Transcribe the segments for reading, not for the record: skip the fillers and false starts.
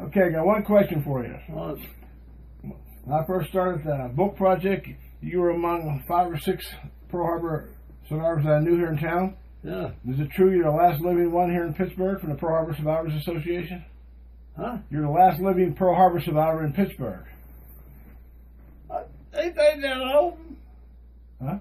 Okay, I got one question for you. What? When I first started the book project, you were among 5 or 6 Pearl Harbor survivors that I knew here in town. Yeah. Is it true you're the last living one here in Pittsburgh from the Pearl Harbor Survivors Association? Huh? You're the last living Pearl Harbor survivor in Pittsburgh. Ain't they that old? Huh?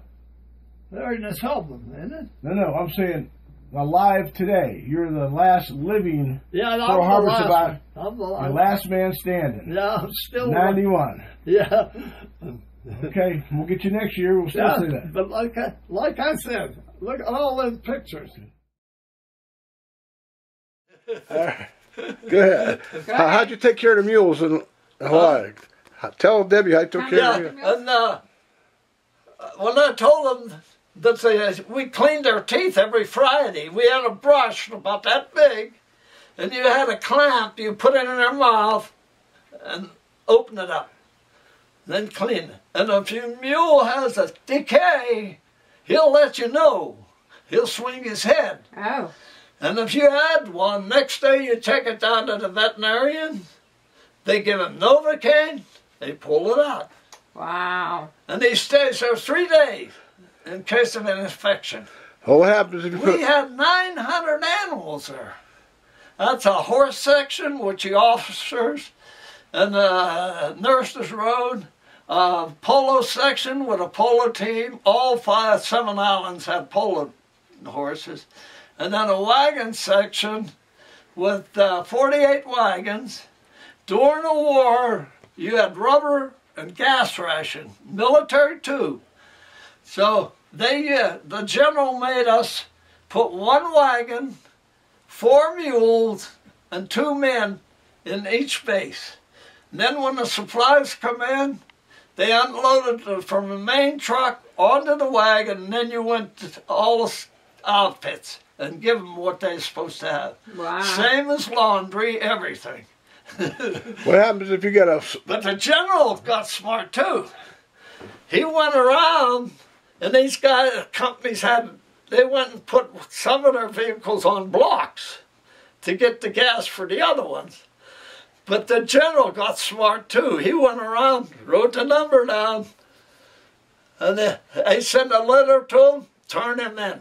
They're in this album, isn't it? No, I'm saying alive today. You're the last living Yeah, Pearl Harbor survivor. I'm the The last man standing. Yeah, I'm still 91. Yeah. Okay, we'll get you next year. We'll still say that. But like I said, look at all them pictures. All right. Go ahead. How'd you take care of the mules in Hawaii? Tell Debbie how you took care of them. And when I told them that we cleaned their teeth every Friday, we had a brush about that big, and you had a clamp you put it in their mouth and open it up, then clean it. And if your mule has a decay, he'll let you know. He'll swing his head. Oh. And if you had one, next day you take it down to the veterinarian, they give him Novocaine, they pull it out. Wow. And he stays there 3 days in case of an infection. Well, what happens if you put... We had 900 animals there. That's a horse section with the officers and the nurses rode. A polo section with a polo team. All 7 islands had polo horses. And then a wagon section with 48 wagons. During the war, you had rubber and gas ration, military too. So the general made us put 1 wagon, 4 mules, and 2 men in each base. And then when the supplies come in, they unloaded it from the main truck onto the wagon, and then you went to all the outfits and give them what they're supposed to have. Wow. Same as laundry, everything. What happens if you get a... But the general got smart too. He went around, and these companies they went and put some of their vehicles on blocks to get the gas for the other ones. But the general got smart too. He went around, wrote the number down, and they sent a letter to him, turn him in.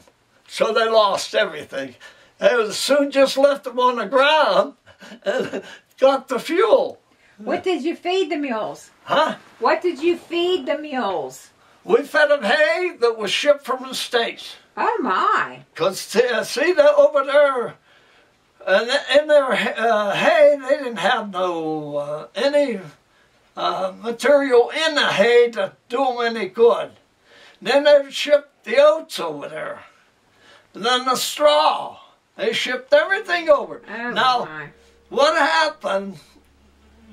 So they lost everything. They soon just left them on the ground and got the fuel. What did you feed the mules? Huh? What did you feed the mules? We fed them hay that was shipped from the States. Oh my. Because see that over there, and in their hay, they didn't have no any material in the hay to do them any good. Then they shipped the oats over there. And then the straw. They shipped everything over. Oh now, my. what happened,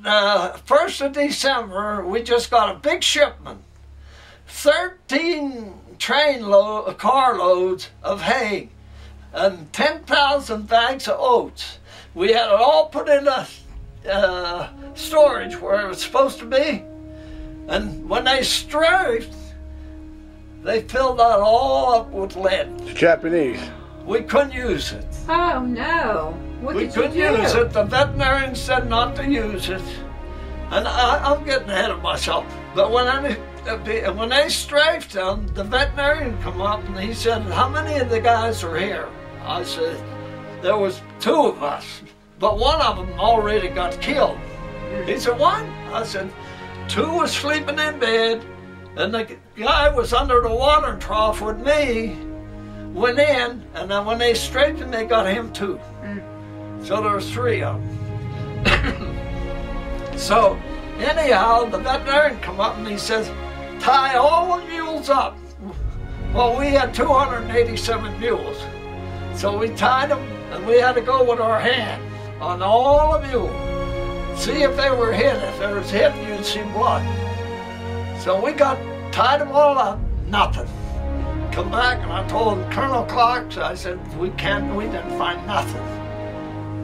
1st of December, we just got a big shipment. 13 carloads of hay and 10,000 bags of oats. We had it all put in a storage where it was supposed to be. And when they strafed, they filled that all up with lead. The Japanese. We couldn't use it. Oh no. What We did you couldn't do? use it. The veterinarian said not to use it. And I'm getting ahead of myself. But when they strafed them, the veterinarian come up and he said, how many of the guys are here? I said, there was 2 of us. But one of them already got killed. He said, what? I said, 2 was sleeping in bed. And the guy was under the water trough with me, went in, and then when they strafed him, they got him too. So there were 3 of them. So anyhow, the veterinarian come up and he says, tie all the mules up. Well, we had 287 mules. So we tied them, and we had to go with our hand on all the mules. See if they were hit. If they was hit, you'd see blood. So we tied them all up, nothing. Come back, and I told Colonel Clark, I said, we didn't find nothing.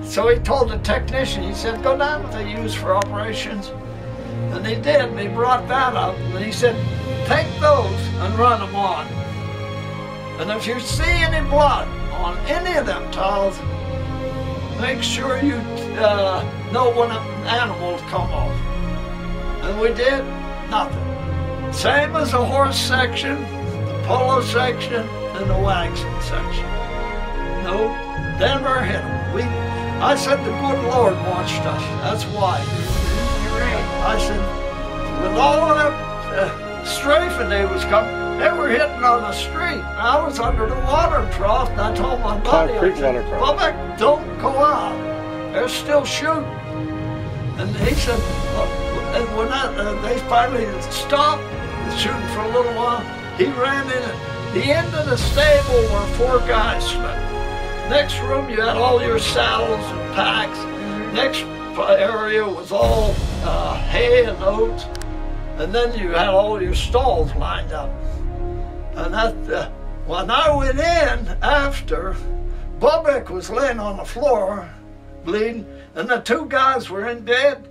So he told the technician, he said, go down what they use for operations. And he did, and he brought that up, and he said, take those and run them on. And if you see any blood on any of them towels, make sure you know when an animal would come off. And we did nothing. Same as the horse section, the polo section, and the wagon section. No, never hit them. I said the good Lord watched us. That's why. You're right. I said, with all of that strafing they was coming, they were hitting on the street. I was under the water trough, and I told my buddy, Concrete I said, water trough. Bubba, don't go out. They're still shooting. And he said, and when they finally stopped shooting for a little while, he ran in at the end of the stable where 4 guys slept. Next room, you had all your saddles and packs. Next area was all hay and oats. And then you had all your stalls lined up. And that, when I went in after, Bubbick was laying on the floor, bleeding, and the 2 guys were in bed.